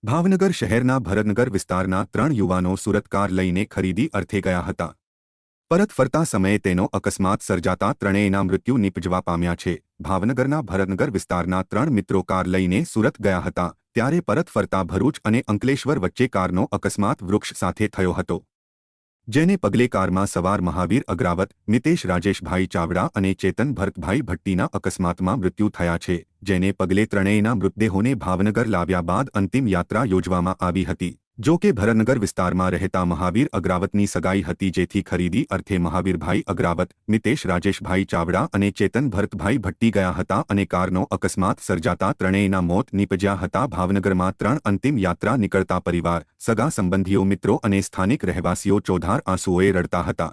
ભાવનગર શહેરના ભરતનગર વિસ્તારના 3 યુવાનો સુરત કાર લઈને ખરીદી અર્થે ગયા હતા. પરત ફરતા સમયે તેનો અકસ્માત સર્જાતા ત્રણેયના મૃત્યુ નિપજવા પામ્યા છે. ભાવનગરના ભરતનગર વિસ્તારના 3 મિત્રો કાર લઈને સુરત ગયા હતા, ત્યારે પરત ફરતા ભરૂચ અને અંકલેશ્વર વચ્ચે કારનો અકસ્માત વૃક્ષ સાથે થયો હતો. જેને પગલે કારમાં સવાર મહાવીર અગ્રાવત, મિતેશ રાજેશભાઈ ચાવડા અને ચેતન ભરતભાઈ ભટ્ટીના અકસ્માતમાં મૃત્યુ થયા છે. જેને પગલે ત્રણેયના મૃતદેહોને ભાવનગર લાવ્યા બાદ અંતિમ યાત્રા યોજવામાં આવી હતી. જો કે ભરતનગર વિસ્તારમાં રહેતા મહાવીર અગ્રાવતની સગાઈ હતી, જેથી ખરીદી અર્થે મહાવીરભાઈ અગ્રાવત, મિતેશ રાજેશભાઈ ચાવડા અને ચેતન ભરતભાઈ ભટ્ટી ગયા હતા અને કારનો અકસ્માત સર્જાતા ત્રણેયના મોત નીપજ્યા હતા. ભાવનગરમાં 3 અંતિમ યાત્રા નીકળતા પરિવાર, સગા સંબંધીઓ, મિત્રો અને સ્થાનિક રહેવાસીઓ ચોધાર આંસુઓએ રડતા હતા.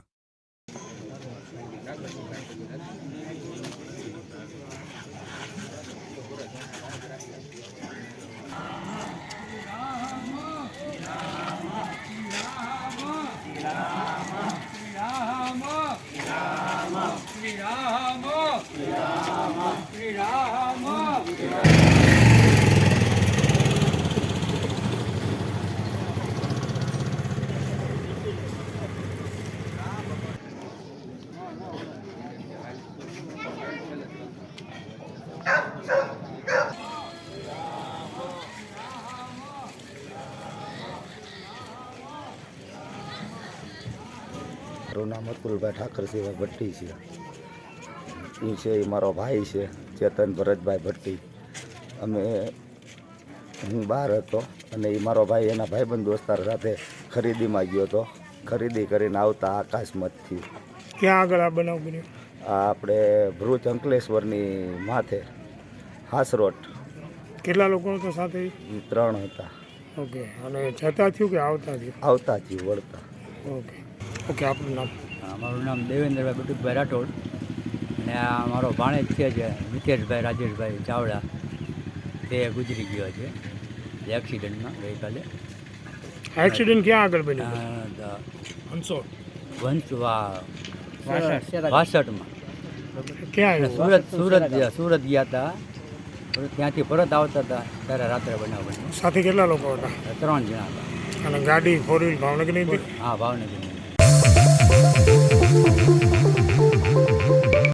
મારું નામ અતુલભાઈ ઠાકરસિંહભાઈ ભટ્ટી છે. એ છે એ મારો ભાઈ છે, ચેતન ભરતભાઈ ભટ્ટી. હું બહાર હતો અને એ મારો ભાઈ એના ભાઈબંધ દોસ્તાર સાથે ખરીદીમાં ગયો હતો. ખરીદી કરીને આવતા આકાશમાંથી ક્યાં આગળ આ બનાવ બન્યો? આ આપણે ભરૂચ અંકલેશ્વરની માથે હાસરોટ. કેટલા લોકો હતો સાથે? 3 હતા. ઓકે. અને જતા થયું કે આવતા થયું? આવતા થયું, વળતા. Okay okay. આપનું નામ? મારું નામ દેવેન્દ્રભાઈ બટુકભાઈ રાઠોડ અને આ મારો ભાણેજ છે જે મિતેશભાઈ રાજેશભાઈ ચાવડા, તે ગુજરી ગયો છે એક્સિડન્ટમાં ગઈકાલે. એક્સિડન્ટ ક્યાં આગળ બન્યું? વાસઠમાં. ક્યાં સુરત ગયા હતા. ત્યાંથી પરત આવતા હતા ત્યારે રાત્રે બનાવ બન્યો. સાથે કેટલા લોકો હતા? 3 જણા હતા. અને ગાડી 4 વ્હીલ ભાવનગરની હતી? હા, ભાવનગરની.